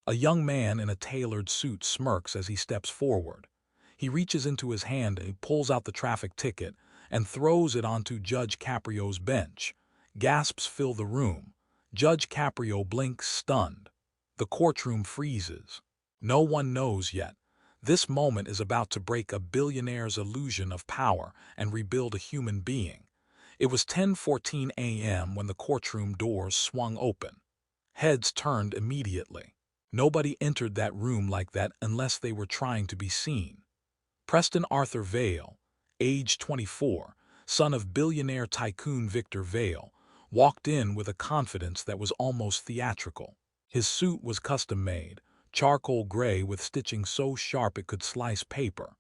A young man in a tailored suit smirks as he steps forward. He reaches into his hand and pulls out the traffic ticket and throws it onto Judge Caprio's bench. Gasps fill the room. Judge Caprio blinks stunned. The courtroom freezes. No one knows yet. This moment is about to break a billionaire's illusion of power and rebuild a human being. It was 10:14 a.m. when the courtroom doors swung open. Heads turned immediately. Nobody entered that room like that unless they were trying to be seen. Preston Arthur Vail, age 24, son of billionaire tycoon Victor Vail, walked in with a confidence that was almost theatrical. His suit was custom-made, charcoal gray with stitching so sharp it could slice paper.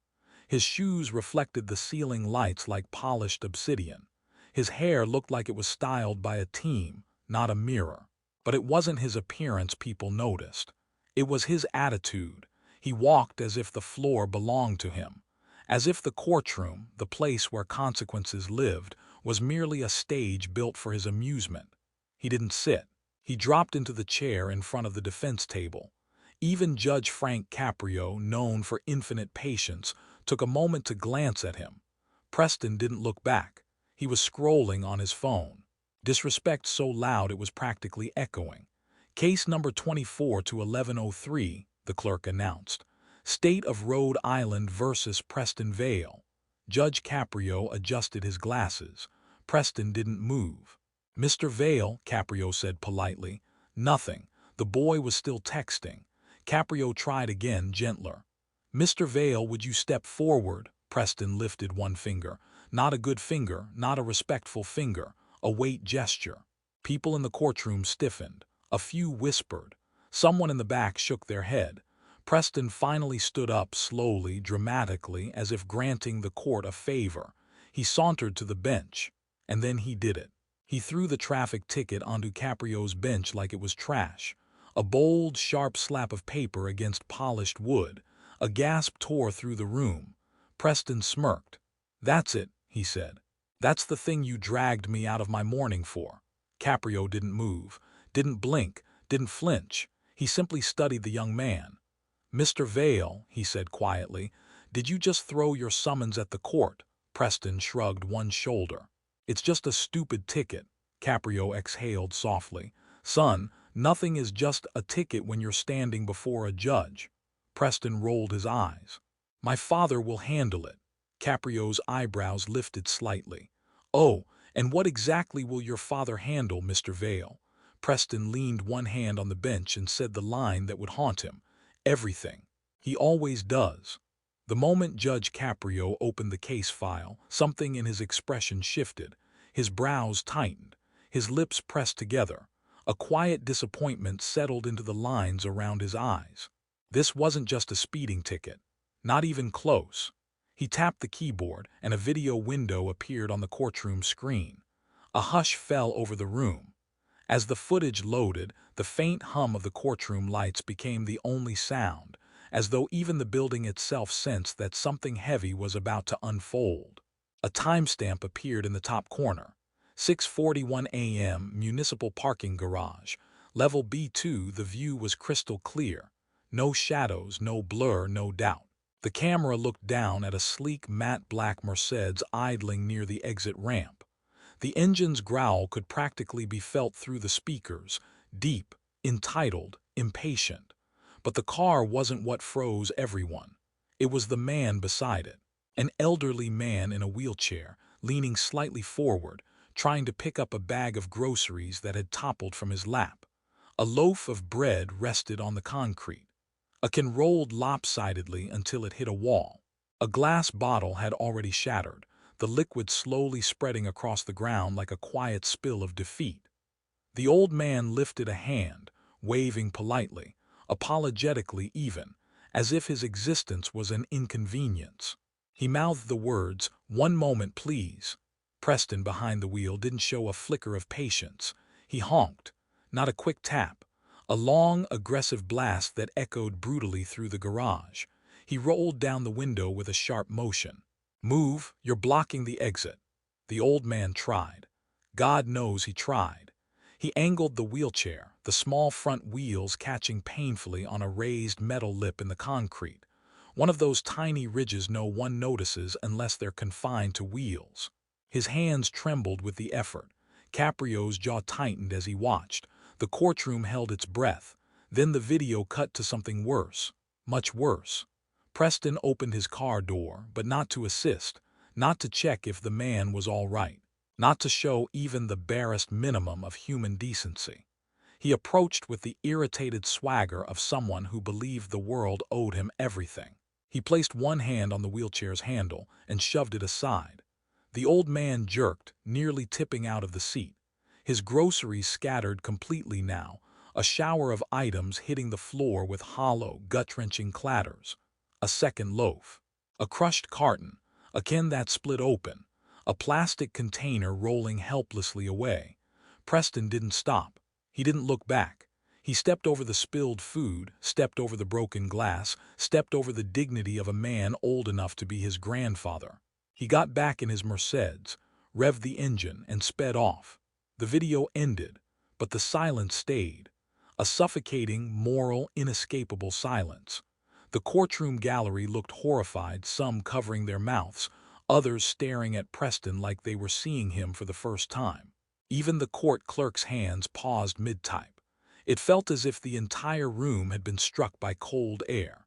His shoes reflected the ceiling lights like polished obsidian. His hair looked like it was styled by a team, not a mirror. But it wasn't his appearance people noticed. It was his attitude. He walked as if the floor belonged to him, as if the courtroom, the place where consequences lived, was merely a stage built for his amusement. He didn't sit. He dropped into the chair in front of the defense table. Even Judge Frank Caprio, known for infinite patience, took a moment to glance at him. Preston didn't look back. He was scrolling on his phone. Disrespect so loud it was practically echoing. Case number 24 to 1103, the clerk announced. State of Rhode Island versus Preston Vail. Judge Caprio adjusted his glasses. Preston didn't move. Mr. Vail, Caprio said politely. Nothing. The boy was still texting. Caprio tried again, gentler. Mr. Vail, would you step forward? Preston lifted one finger. Not a good finger, not a respectful finger. A weight gesture. People in the courtroom stiffened. A few whispered. Someone in the back shook their head. Preston finally stood up slowly, dramatically, as if granting the court a favor. He sauntered to the bench. And then he did it. He threw the traffic ticket onto Caprio's bench like it was trash. A bold, sharp slap of paper against polished wood. A gasp tore through the room. Preston smirked. That's it, he said. That's the thing you dragged me out of my mourning for. Caprio didn't move, didn't blink, didn't flinch. He simply studied the young man. Mr. Vail, he said quietly, did you just throw your summons at the court? Preston shrugged one shoulder. It's just a stupid ticket. Caprio exhaled softly. Son, nothing is just a ticket when you're standing before a judge. Preston rolled his eyes. My father will handle it. Caprio's eyebrows lifted slightly. Oh, and what exactly will your father handle, Mr. Vail? Preston leaned one hand on the bench and said the line that would haunt him. Everything. He always does. The moment Judge Caprio opened the case file, something in his expression shifted. His brows tightened. His lips pressed together. A quiet disappointment settled into the lines around his eyes. This wasn't just a speeding ticket. Not even close. He tapped the keyboard, and a video window appeared on the courtroom screen. A hush fell over the room. As the footage loaded, the faint hum of the courtroom lights became the only sound, as though even the building itself sensed that something heavy was about to unfold. A timestamp appeared in the top corner. 6:41 a.m. Municipal Parking Garage. Level B2, the view was crystal clear. No shadows, no blur, no doubt. The camera looked down at a sleek matte black Mercedes idling near the exit ramp. The engine's growl could practically be felt through the speakers, deep, entitled, impatient. But the car wasn't what froze everyone. It was the man beside it. An elderly man in a wheelchair, leaning slightly forward, trying to pick up a bag of groceries that had toppled from his lap. A loaf of bread rested on the concrete. A can rolled lopsidedly until it hit a wall. A glass bottle had already shattered, the liquid slowly spreading across the ground like a quiet spill of defeat. The old man lifted a hand, waving politely, apologetically even, as if his existence was an inconvenience. He mouthed the words, "One moment, please." Preston behind the wheel didn't show a flicker of patience. He honked. Not a quick tap. A long, aggressive blast that echoed brutally through the garage. He rolled down the window with a sharp motion. "Move, you're blocking the exit." The old man tried. God knows he tried. He angled the wheelchair, the small front wheels catching painfully on a raised metal lip in the concrete, one of those tiny ridges no one notices unless they're confined to wheels. His hands trembled with the effort. Caprio's jaw tightened as he watched. The courtroom held its breath. Then the video cut to something worse, much worse. Preston opened his car door, but not to assist, not to check if the man was all right, not to show even the barest minimum of human decency. He approached with the irritated swagger of someone who believed the world owed him everything. He placed one hand on the wheelchair's handle and shoved it aside. The old man jerked, nearly tipping out of the seat. His groceries scattered completely now, a shower of items hitting the floor with hollow, gut-wrenching clatters. A second loaf. A crushed carton, a can that split open. A plastic container rolling helplessly away. Preston didn't stop. He didn't look back. He stepped over the spilled food, stepped over the broken glass, stepped over the dignity of a man old enough to be his grandfather. He got back in his Mercedes, revved the engine, and sped off. The video ended, but the silence stayed. A suffocating, moral, inescapable silence. The courtroom gallery looked horrified, some covering their mouths, others staring at Preston like they were seeing him for the first time. Even the court clerk's hands paused mid-type. It felt as if the entire room had been struck by cold air.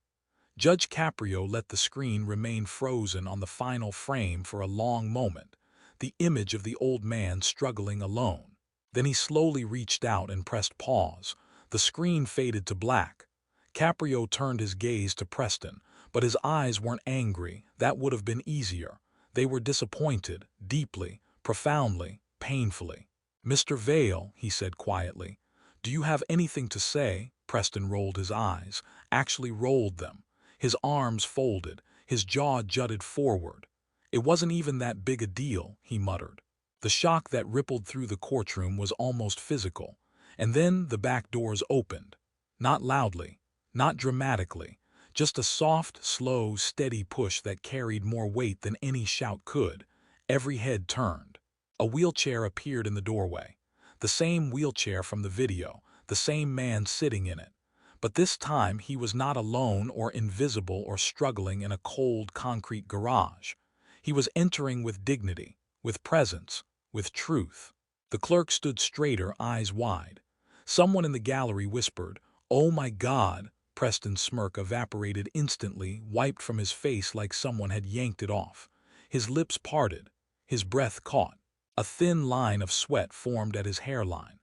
Judge Caprio let the screen remain frozen on the final frame for a long moment, the image of the old man struggling alone. Then he slowly reached out and pressed pause. The screen faded to black. Caprio turned his gaze to Preston, but his eyes weren't angry. That would have been easier. They were disappointed, deeply, profoundly, painfully. "Mr. Vale," he said quietly, "do you have anything to say?" Preston rolled his eyes, actually rolled them. His arms folded, his jaw jutted forward. "It wasn't even that big a deal," he muttered. The shock that rippled through the courtroom was almost physical. And then the back doors opened. Not loudly, not dramatically, just a soft, slow, steady push that carried more weight than any shout could. Every head turned. A wheelchair appeared in the doorway. The same wheelchair from the video, the same man sitting in it. But this time he was not alone or invisible or struggling in a cold concrete garage. He was entering with dignity, with presence, with truth. The clerk stood straighter, eyes wide. Someone in the gallery whispered, "Oh my God!" Preston's smirk evaporated instantly, wiped from his face like someone had yanked it off. His lips parted. His breath caught. A thin line of sweat formed at his hairline.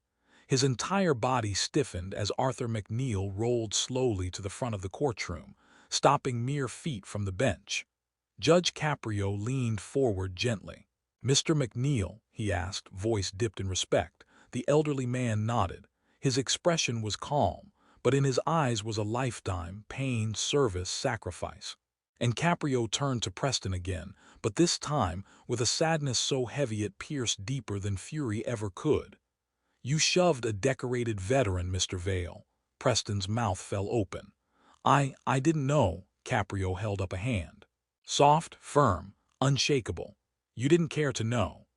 His entire body stiffened as Arthur McNeil rolled slowly to the front of the courtroom, stopping mere feet from the bench. Judge Caprio leaned forward gently. "Mr. McNeil," he asked, voice dipped in respect. The elderly man nodded. His expression was calm, but in his eyes was a lifetime, pain, service, sacrifice. And Caprio turned to Preston again, but this time with a sadness so heavy it pierced deeper than fury ever could. "You shoved a decorated veteran, Mr. Vale." Preston's mouth fell open. I didn't know." Caprio held up a hand. Soft, firm, unshakable. "You didn't care to know."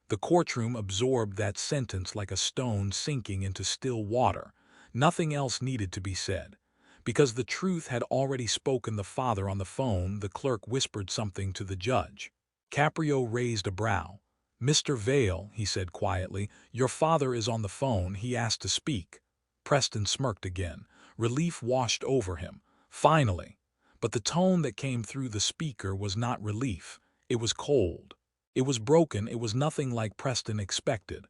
The courtroom absorbed that sentence like a stone sinking into still water. Nothing else needed to be said. Because the truth had already spoken. The father on the phone, the clerk whispered something to the judge. Caprio raised a brow. "Mr. Vale," he said quietly, "your father is on the phone. He asked to speak." Preston smirked again. Relief washed over him. Finally. But the tone that came through the speaker was not relief. It was cold. It was broken. It was nothing like Preston expected.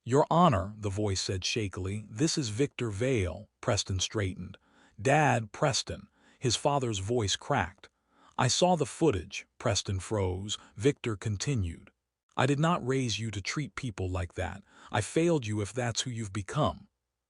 "Your Honor," the voice said shakily, "this is Victor Vale." Preston straightened. "Dad, Preston." His father's voice cracked. "I saw the footage." Preston froze. Victor continued. "I did not raise you to treat people like that. I failed you if that's who you've become."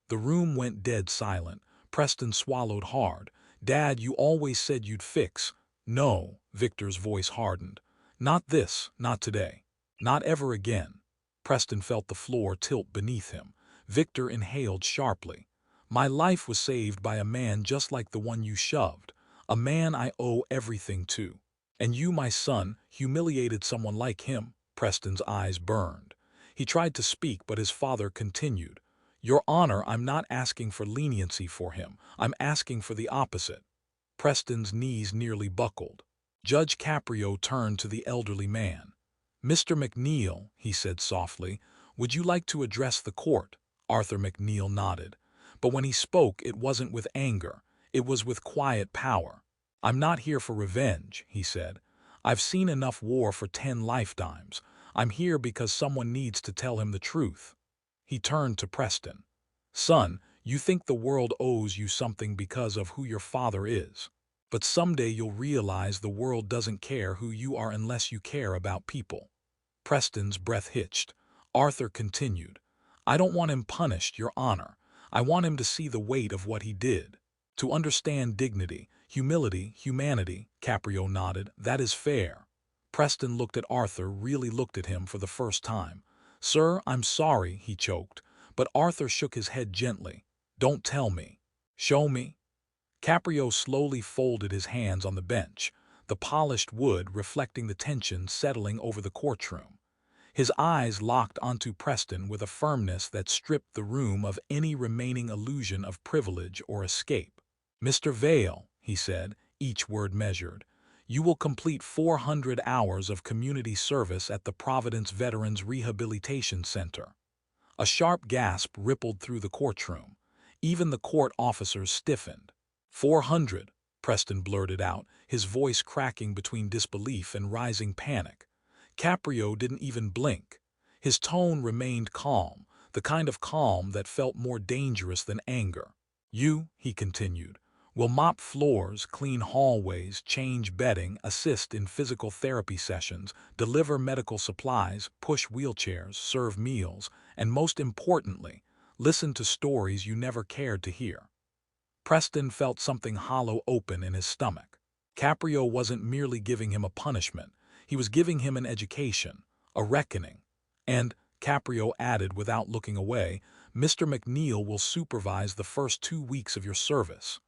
The room went dead silent. Preston swallowed hard. "Dad, you always said you'd fix." "No." Victor's voice hardened. "Not this, not today. Not ever again." Preston felt the floor tilt beneath him. Victor inhaled sharply. "My life was saved by a man just like the one you shoved. A man I owe everything to. And you, my son, humiliated someone like him." Preston's eyes burned. He tried to speak, but his father continued. Your Honor, I'm not asking for leniency for him. I'm asking for the opposite. Preston's knees nearly buckled. Judge Caprio turned to the elderly man. Mr. McNeil, he said softly, would you like to address the court? Arthur McNeil nodded. But when he spoke, it wasn't with anger. It was with quiet power. I'm not here for revenge, he said. I've seen enough war for 10 lifetimes. I'm here because someone needs to tell him the truth. He turned to Preston. Son, you think the world owes you something because of who your father is. But someday you'll realize the world doesn't care who you are unless you care about people. Preston's breath hitched. Arthur continued. I don't want him punished, Your Honor. I want him to see the weight of what he did. To understand dignity, humility, humanity, Caprio nodded, that is fair. Preston looked at Arthur, really looked at him for the first time. Sir, I'm sorry, he choked. But Arthur shook his head gently. Don't tell me. Show me. Caprio slowly folded his hands on the bench, the polished wood reflecting the tension settling over the courtroom. His eyes locked onto Preston with a firmness that stripped the room of any remaining illusion of privilege or escape. Mr. Vale, he said, each word measured, you will complete 400 hours of community service at the Providence Veterans Rehabilitation Center. A sharp gasp rippled through the courtroom. Even the court officers stiffened. 400, Preston blurted out, his voice cracking between disbelief and rising panic. Caprio didn't even blink. His tone remained calm, the kind of calm that felt more dangerous than anger. You, he continued, will mop floors, clean hallways, change bedding, assist in physical therapy sessions, deliver medical supplies, push wheelchairs, serve meals, and most importantly, listen to stories you never cared to hear. Preston felt something hollow open in his stomach. Caprio wasn't merely giving him a punishment. He was giving him an education, a reckoning. And, Caprio added without looking away, Mr. McNeil will supervise the first 2 weeks of your service.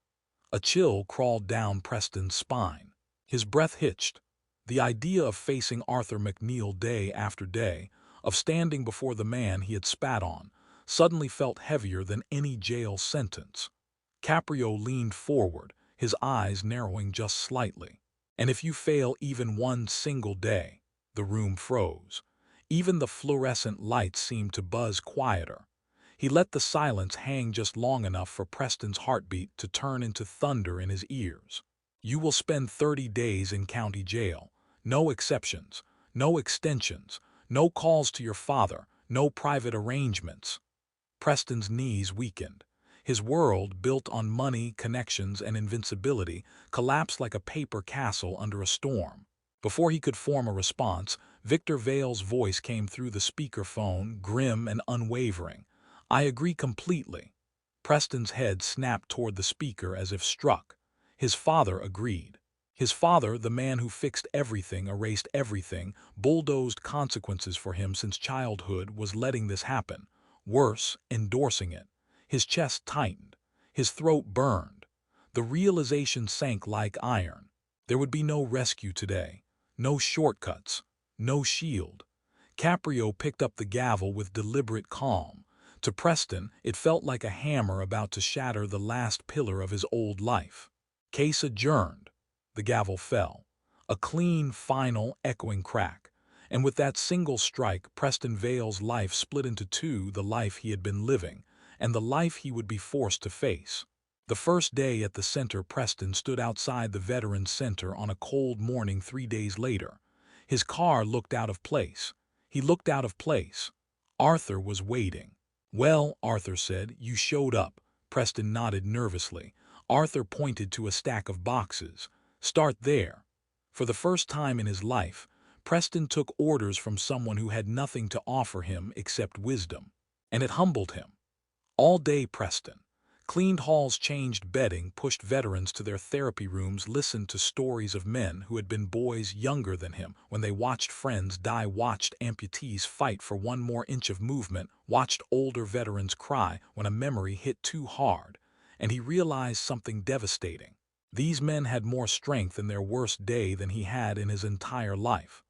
A chill crawled down Preston's spine. His breath hitched. The idea of facing Arthur McNeil day after day, of standing before the man he had spat on, suddenly felt heavier than any jail sentence. Caprio leaned forward, his eyes narrowing just slightly. And if you fail even one single day, the room froze. Even the fluorescent lights seemed to buzz quieter. He let the silence hang just long enough for Preston's heartbeat to turn into thunder in his ears. You will spend 30 days in county jail. No exceptions, no extensions, no calls to your father, no private arrangements. Preston's knees weakened. His world, built on money, connections, and invincibility, collapsed like a paper castle under a storm. Before he could form a response, Victor Vale's voice came through the speakerphone, grim and unwavering. I agree completely. Preston's head snapped toward the speaker as if struck. His father agreed. His father, the man who fixed everything, erased everything, bulldozed consequences for him since childhood, was letting this happen. Worse, endorsing it. His chest tightened. His throat burned. The realization sank like iron. There would be no rescue today. No shortcuts. No shield. Caprio picked up the gavel with deliberate calm. To Preston, it felt like a hammer about to shatter the last pillar of his old life. Case adjourned. The gavel fell. A clean, final, echoing crack. And with that single strike, Preston Vale's life split into two, the life he had been living, and the life he would be forced to face. The first day at the center, Preston stood outside the Veterans Center on a cold morning 3 days later. His car looked out of place. He looked out of place. Arthur was waiting. Well, Arthur said, you showed up. Preston nodded nervously. Arthur pointed to a stack of boxes. Start there. For the first time in his life, Preston took orders from someone who had nothing to offer him except wisdom. And it humbled him. All day, Preston cleaned halls, changed bedding, pushed veterans to their therapy rooms, listened to stories of men who had been boys younger than him when they watched friends die, watched amputees fight for one more inch of movement, watched older veterans cry when a memory hit too hard, and he realized something devastating. These men had more strength in their worst day than he had in his entire life.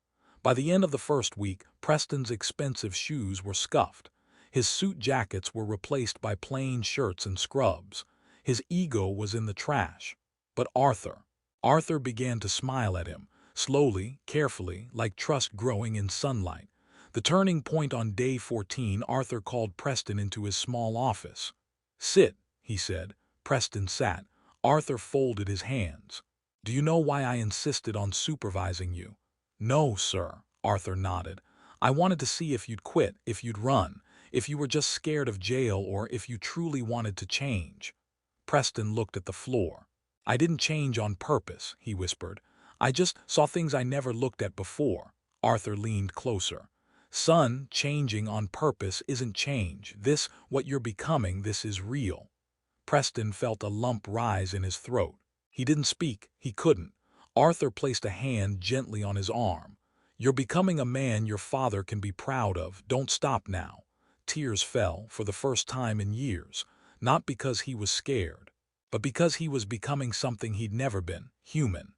By the end of the first week, Preston's expensive shoes were scuffed. His suit jackets were replaced by plain shirts and scrubs. His ego was in the trash. But Arthur began to smile at him, slowly, carefully, like trust growing in sunlight. The turning point on day 14, Arthur called Preston into his small office. "Sit," he said. Preston sat. Arthur folded his hands. "Do you know why I insisted on supervising you?" "No, sir," Arthur nodded. "I wanted to see if you'd quit, if you'd run, if you were just scared of jail, or if you truly wanted to change." Preston looked at the floor. "I didn't change on purpose," he whispered. "I just saw things I never looked at before." Arthur leaned closer. "Son, changing on purpose isn't change. What you're becoming, this is real." Preston felt a lump rise in his throat. He didn't speak. He couldn't. Arthur placed a hand gently on his arm. "You're becoming a man your father can be proud of. Don't stop now." Tears fell for the first time in years, not because he was scared, but because he was becoming something he'd never been: human.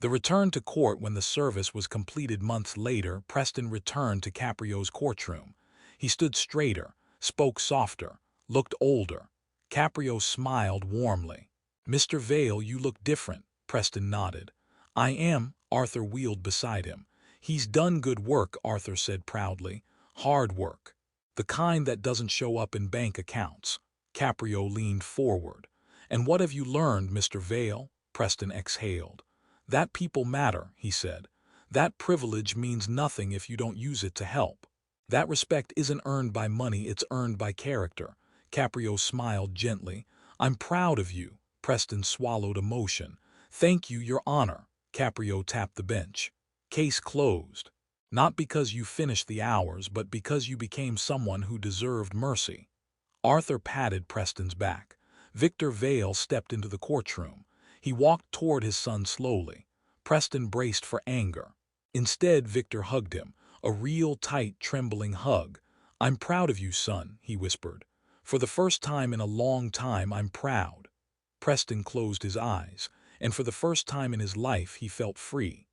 The return to court. When the service was completed months later, Preston returned to Caprio's courtroom. He stood straighter, spoke softer, looked older. Caprio smiled warmly. "Mr. Vale, you look different." Preston nodded. "I am." Arthur wheeled beside him. "He's done good work," Arthur said proudly. "Hard work. The kind that doesn't show up in bank accounts." Caprio leaned forward. "And what have you learned, Mr. Vale?" Preston exhaled. "That people matter," he said. "That privilege means nothing if you don't use it to help. That respect isn't earned by money, it's earned by character." Caprio smiled gently. "I'm proud of you." Preston swallowed emotion. "Thank you, Your Honor." Caprio tapped the bench. "Case closed. Not because you finished the hours, but because you became someone who deserved mercy." Arthur patted Preston's back. Victor Vale stepped into the courtroom. He walked toward his son slowly. Preston braced for anger. Instead, Victor hugged him, a real tight, trembling hug. "I'm proud of you, son," he whispered. "For the first time in a long time, I'm proud." Preston closed his eyes, and for the first time in his life he felt free.